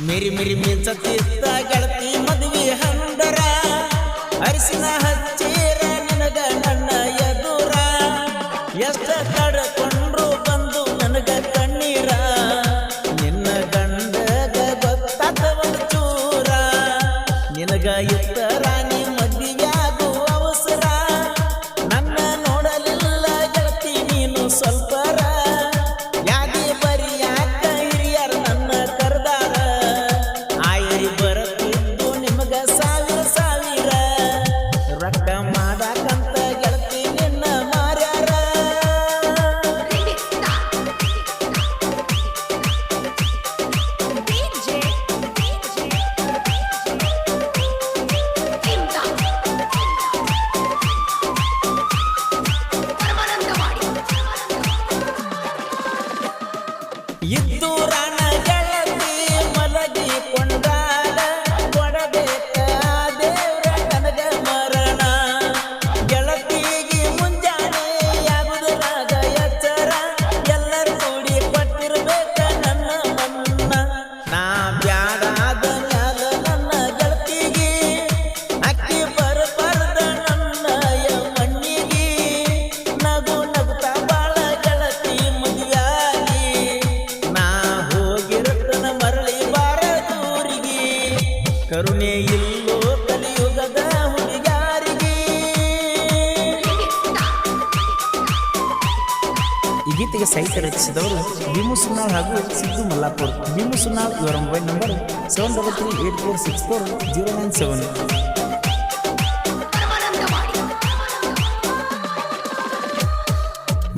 ಮೇರಿ ಮೇರಿ ಮಿಂಚತ್ತಿದ್ದ ಗೆಳತಿ ಮದುವೆ ಹಂದರ ಅರಿಸಿನ ಹಚ್ಚೀರ ನಿನಗ ನನ್ನ ಎದುರ ಎಷ್ಟ ಕಡ್ಕೊಂಡ್ರು ಬಂದು ನನಗ ಕಣ್ಣೀರ ನಿನ್ನ ಗಂಡಗ ಗೊತ್ತಾದ ಒಂದು ಚೂರ ನಿನಗ ಇತ್ತರ ನೀ ಮದುವೆಯಾಗು ಅವಸರ ನನ್ನ ನೋಡಲಿಲ್ಲ ಗೆಳತಿ ನೀನು ಸ್ವಲ್ಪರ ಯಾದಿ ಬರಿಯಾಕ ಹಿರಿಯರ ನನ್ನ ಕರ್ದಾರ ಆಯರಿ ಬರತಿದ್ದು ನಿಮಗ ಸಾವಿರ ಸಾವಿರ ರೊಕ್ಕ ಮಾಡಾಕಂತ ಗೆಳತಿ ನಿನ್ನ ಮಾರ್ಯಾರ ಇದ್ದೂರಾನ ಗೆಳತಿ ಮಲಗಿ ಕೊಂಡಾಗ ಕೊಡಬೇಕ ದೇವ್ರ ನನಗ ಮರಣ ಗೆಳತಿಗೆ ಮುಂಜಾನೆ ಆಗುದರಾಗ ಎಚ್ಚರ ಎಲ್ಲರೂ ಕೂಡಿ ಕೊಟ್ಟಿರ್ಬೇಕ ನನ್ನ ಮನ್ನ ನಾ ಬ್ಯಾಡಾದ ಮ್ಯಾಲ ನನ್ನ ಗೆಳತಿಗೆ ಅಕ್ಕಿ ಬರಬಾರ್ದ ನನ್ನ ಮಣ್ಣಿಗೆ ನಗು ನಗುತ್ತಾ ಬಾಳ ಗೆಳತಿ ಮದುವೆಯಾಗಿ ನಾ ಹೋಗಿರುತ್ತನ ಮರಳಿ ಬಾರದೂರಿಗೆ ಕರುಣೆ ಇಲ್ಲೋ ಕಲಿಯುಗದ ಹುಡುಗಾರಿಗೆ ಈ ಗೀತೆಗೆ ಸಾಹಿತ್ಯ ರಚಿಸಿದವರು ಭೀಮು ಸುನ್ನಾಳ್ ಹಾಗೂ ಸಿದ್ದು ಮಲ್ಲಾಪುರ್. ಭೀಮು ಸುನ್ನಾಳ್ ಇವರ ಮೊಬೈಲ್ ನಂಬರ್ 7338464097.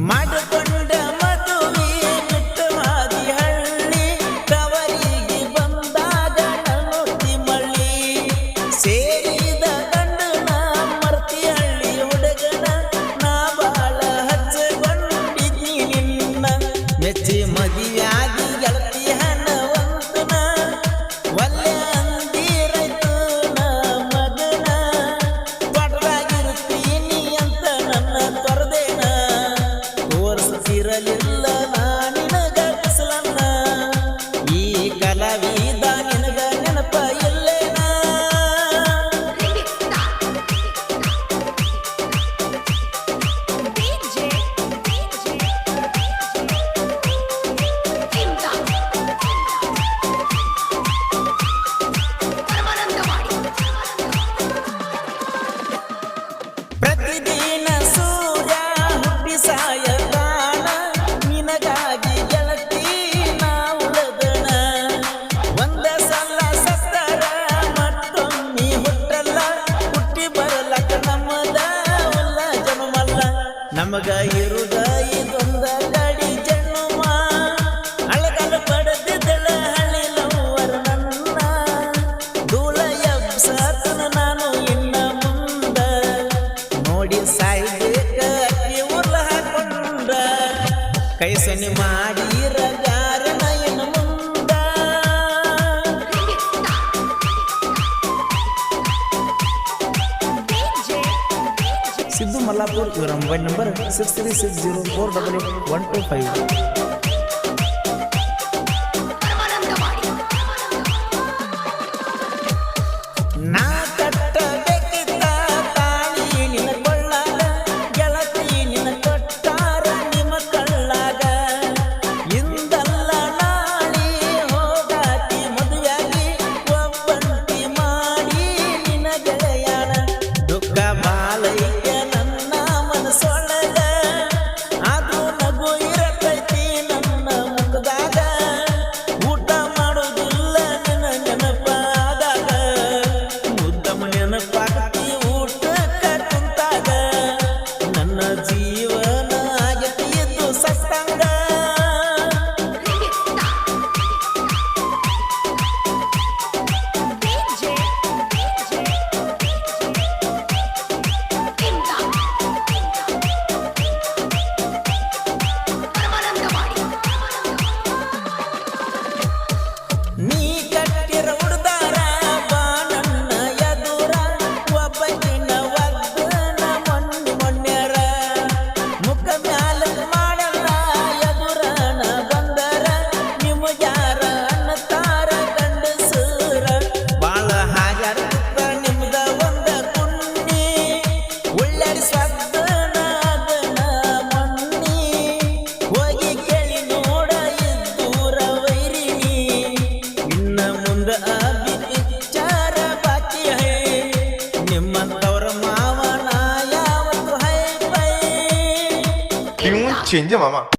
ಮಾಡಿಕೊಂಡ ಮದುವೆ ಬಿಟ್ಟು ಮಾದಿ ಹಳ್ಳಿ ಕವರಿಗೆ ಬಂದಾಗ ನನ್ನೊತ್ತಿ ಮಳ್ಳಿ ಸೇರಿದ ಗಂಡನ ಮರ್ತಿ ಹಳ್ಳಿ ಹುಡುಗನ ನಾ ಬಾಳ ಹಚ್ಚಗೊಂಡಿದ್ನಿ ನಿನ್ನ ಮೆಚ್ಚಿ ಮದುವೆಯಾಗಿ ಗೆಳತಿ ಹಣವಂತನ ಒಲ್ಲೆ ಅಂದಿರೈತು ನ ಮಗನ ತೊಡರಾಗಿರ್ತೀನಿ ಅಂತ ನನ್ನ ತೊರೆದೇನ ತೋರಿಸಿರಲಿಲ್ಲ ನಾ ನಿನಗ ಬಿಸಲನ್ನ ಈ ಕಲಾವಿದ ನಿನಗ ನೆನಪ ಇಲ್ಲೇನ ಪ್ರತಿದಿನ ಸೂರ್ಯ ಹುಟ್ಟಿ ಸಾಯತಾನ ನಿನಗಾಗಿ ಗೆಳತಿ ನಾ ಉಳದನ ಒಂದ ಸಲ ಸತ್ತರ ಮತ್ತೊಮ್ಮೆ ಹುಟ್ಟಲ್ಲ ಹುಟ್ಟಿ ಬರಲಕ ನಮ್ಮದ ಉಲ್ಲ ಜನ್ಮಲ್ಲ ನಮಗ ಇರುದ ಇದೊಂದ ಗಡಿ ಜನ್ಮ ಅಳಗಲ ಪಡೆದಿದ್ದಳ ಹಳಿಲವರ ನನ್ನ ಧೂಳ ಎಬ್ಸತನ ನಾನು ಇನ್ನ ಮುಂದ ನೋಡಿ ಸಾಯ್ಬೇಕ ಅಕ್ಕಿ ಉರ್ಲ ಹಾಕೊಂಡ ಕೈ ಸನಿ ಮಾಡಿರ ಗಾರನ ಇನ್ನು ಮುಂದ ಸಿದ್ದು ಮಲ್ಲಾಪುರ್ ಇವರ ಮೊಬೈಲ್ ನಂಬರ್ 6360488125. ನಾ ಕಟ್ಟಬೇಕಿದ್ದ ತಾಳಿ ನಿನ್ನ ಕೊಳ್ಳಾಗ ಗೆಳತಿ ನಿನ್ನ ಕೊಟ್ಟಾರ ನಿಮ್ಮ ಕಳ್ಳಾಗ ಇಂದಲ್ಲ ನಾಳಿ ಹೋಗಾತಿ ಮದುವೆಯಾಗಿ ಒಬ್ಬಂಟಿ ಮಾಡಿ ನಿನ್ನ ಗೆಳೆಯನ ದುಃಖ ಬಾಲಯ್ಯ ನನ್ನ ಮನಸ್ಸೊಳಗ ಅದು ನಗು ಇರತೈತಿ ಚೇಂಜ್ ಮಾಮ.